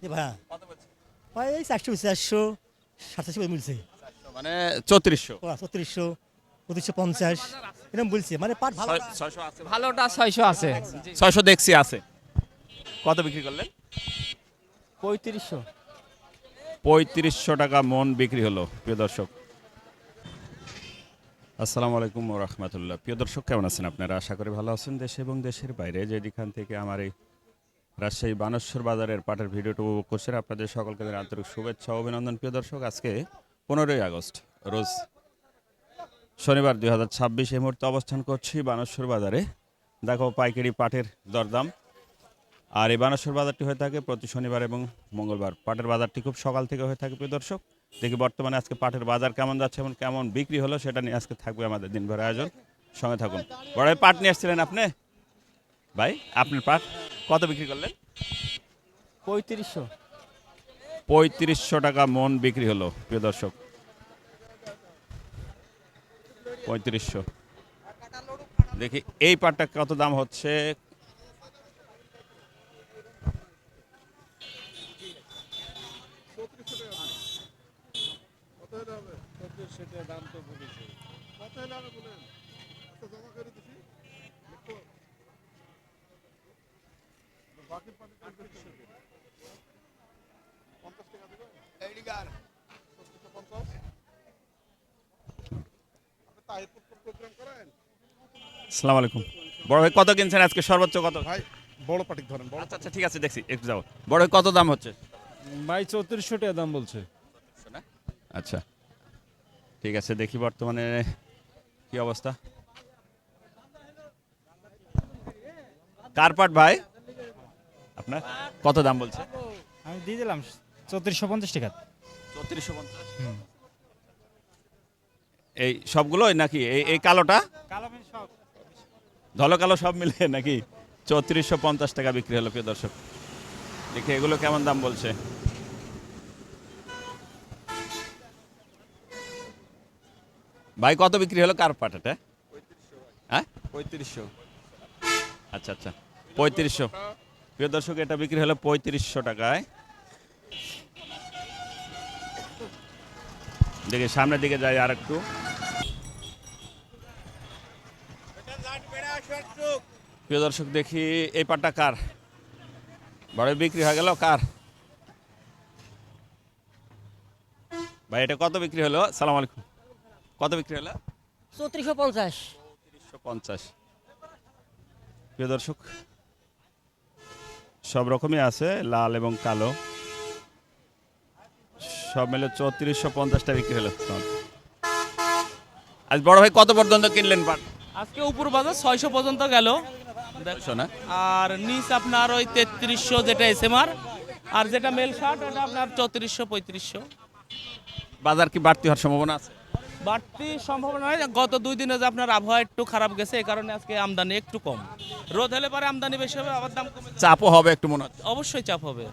জি ভাই, কত বলছে? ভাই এই 400 400 মিলছে। মানে 3400। 3400 2550 এরকম বলছে, মানে পাট ভালো। 600 আছে, ভালোটা 600 আছে। 600 দেখছি আছে। কত বিক্রি করলেন? 3500। 3500 টাকা মন বিক্রি হলো প্রিয় দর্শক। আসসালামু আলাইকুম ওয়া রাহমাতুল্লাহ। প্রিয় দর্শক, কেমন আছেন আপনারা? আশা করি ভালো আছেন। দেশে এবং দেশের বাইরে যেখান থেকে আমার এই রাজশাহী বানেশ্বর বাজারের পাটের ভিডিওটি উপভোগ করছেন, আপনাদের সকলকে জানাই আন্তরিক শুভেচ্ছা ও অভিনন্দন। প্রিয় দর্শক, আজকে 15ই আগস্ট রোজ শনিবার 2026 এই মুহূর্তে অবস্থান করছি বানেশ্বর বাজারে। দেখো পাইকারি পাটের দরদাম। আর এই বানেশ্বর বাজারটি হয়ে থাকে প্রতি শনিবার এবং মঙ্গলবার। পাটের বাজারটি খুব সকাল থেকে হয়ে থাকে প্রিয় দর্শক। দেখি বর্তমানে আজকে পাটের বাজার কেমন যাচ্ছে এবং কেমন বিক্রি হলো সেটা নিয়ে আজকে থাকবে আমাদের দিনভর আয়োজন। সঙ্গে থাকুন। বড় ভাই, পাট নিয়ে আসছিলেন আপনি? ভাই, আপনার পাট কত বিক্রি করলেন? 3500। 3500 টাকা মন বিক্রি হলো প্রিয় দর্শক। 3500। দেখি এই পাটটা কত দাম হচ্ছে। আসসালামু আলাইকুম। বড় ভাই, কত কিনছেন আজকে? সর্বোচ্চ কত? ভাই বড় পাটিক ধরেন বড়। আচ্ছা আচ্ছা, ঠিক আছে, দেখছি একটু যাও। বড় ভাই, কত দাম হচ্ছে? ভাই 3400 টাকা দাম বলছে। আচ্ছা, ঠিক আছে, দেখি বর্তমানে কি অবস্থা। কার পাট ভাই আপনার? কত দাম বলছে? আমি দিয়ে দিলাম 3450 টাকা। 3450। এই সবগুলোই নাকি এই এই কালোটা? কালো মেয়ে সব ধলো কালো সব মিলে নাকি? 3450 টাকা বিক্রি হলো প্রিয় দর্শক। দেখি এগুলো কেমন দাম বলছে। ভাই, কত বিক্রি হলো কার পাটাটা? হ্যাঁ, 3500। আচ্ছা আচ্ছা, 3500। প্রিয় দর্শক, এটা বিক্রি হলো 3500 টাকায়। দেখি সামনের দিকে যাই আর একটু। প্রিয় দর্শক, দেখি এই পাটটা কার? বড় বিক্রি হয়ে গেল কার? ভাই, এটা কত বিক্রি হলো? সালাম আলাইকুম। কত বিক্রি হলো? 3450। 3450। প্রিয় দর্শক, সব রকমই আছে, লাল এবং কালো সব মিলে 3450 বিক্রি হলো। আজ বড় ভাই কত পর্যন্ত কিনলেন পাট? আজকে উপর বাজার 600 পর্যন্ত গেল। 600 না? আর নিচ আপনার ওই 3300 যেটা এসএমআর, আর যেটা মেল শার্ট ওটা আপনার 3400 3500। বাজার কি বাড়তি হওয়ার সম্ভাবনা আছে? বাড়তি সম্ভাবনা নয়, গত 2 দিনে যে আপনার আবহাওয়া একটু খারাপ গেছে, এই কারণে আজকে আমদানি একটু কম। রোদ হলে পরে আমদানি বেশি হবে, আবার দাম কমে যাবে। চাপও হবে একটু মনে হচ্ছে। অবশ্যই চাপ হবে,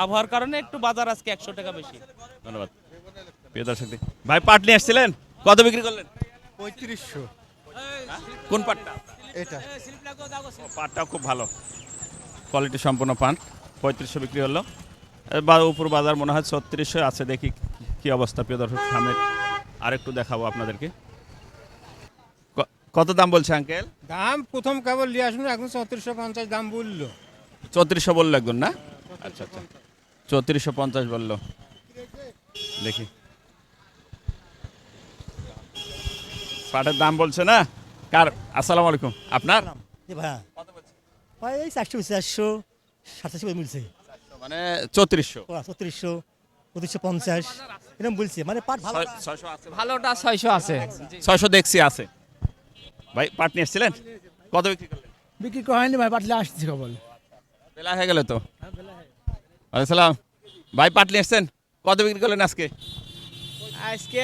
আবহাওয়ার কারণে একটু বাজার আজকে 100 টাকা বেশি। ধন্যবাদ। প্রিয় দর্শক, ভাই পাট নিয়ে আসছিলেন, কত বিক্রি করলেন? 3500 কোন পাটটা? এটা। পাটটাও খুব ভালো, কোয়ালিটি সম্পন্ন পান। 3500 বিক্রি হলো। উপর বাজার মনে হয় 3600 আছে। দেখি কি অবস্থা প্রিয় দর্শক, সামনে আরেকটু দেখাবো আপনাদেরকে। কত দাম বলছে আঙ্কেল? দাম প্রথম কেবল নিয়ে আসুন, এখন 3450 দাম বললো। 3400 বললো একজন না? আচ্ছা আচ্ছা, 3450 বললো। দেখি পাটের দাম বলছে না কার? আসসালামু আলাইকুম, আপনার? জি ভাই, ভাই এই 400 400 মিলছে। মানে 3400। 3400 2550 এরকম বলছে, মানে পাট ভালো। 600 আছে, ভালোটা 600 আছে। 600 দেখছি আছে। ভাই, পাট নিয়ে এসেছিলেন, কত বিক্রি করলেন? বিক্রি করা হয়নি ভাই, পাটলে আসছি কেবল। বেলা হয়ে গেল তো। আসসালাম ভাই, পাট নিয়ে এসছেন, কত বিক্রি করলেন আজকে? আজকে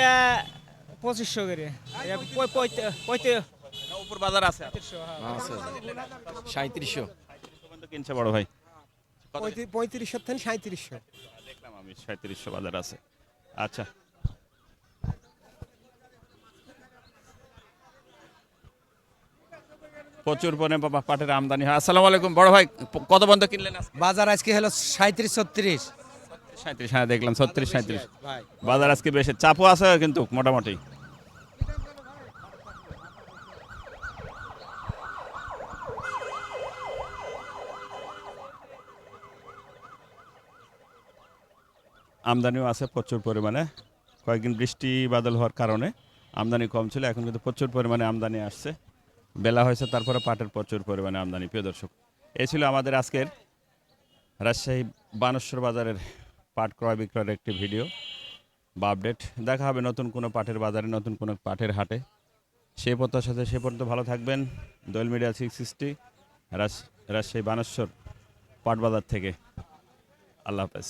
2500 করে। উপর বাজার আছে 3700। কিনছে বড় ভাই। 3500 থেকে 3700। দেখলাম আমি 3700 বাজার আছে। আচ্ছা, প্রচুর পরিমাণে পাটের আমদানি হয়। আসসালামু আলাইকুম বড় ভাই, কত পর্যন্ত কিনলেন আজকে? বাজার আজকে হলো 37 36। 37 হ্যাঁ দেখলাম 36 37 বাজার আজকে বেশি চাপও আছে কিন্তু মোটামুটি। আমদানিও আছে প্রচুর পরিমাণে, কয়েকদিন বৃষ্টি বাদল হওয়ার কারণে আমদানি কম ছিল, এখন কিন্তু প্রচুর পরিমাণে আমদানি আসছে, বেলা হয়েছে তারপরে পাটের প্রচুর পরিমাণে আমদানি। প্রিয় দর্শক, এই ছিল আমাদের আজকের রাজশাহী বানেশ্বর বাজারের পাট ক্রয় বিক্রয়ের একটি ভিডিও বা আপডেট। দেখা হবে নতুন কোনো পাটের বাজারে, নতুন কোনো পাটের হাটে। সে প্রত্যাশাতে সে পর্যন্ত ভালো থাকবেন। দোয়েল মিডিয়া 360 রাজশাহী বানেশ্বর পাট বাজার থেকে। আল্লাহ হাফেজ।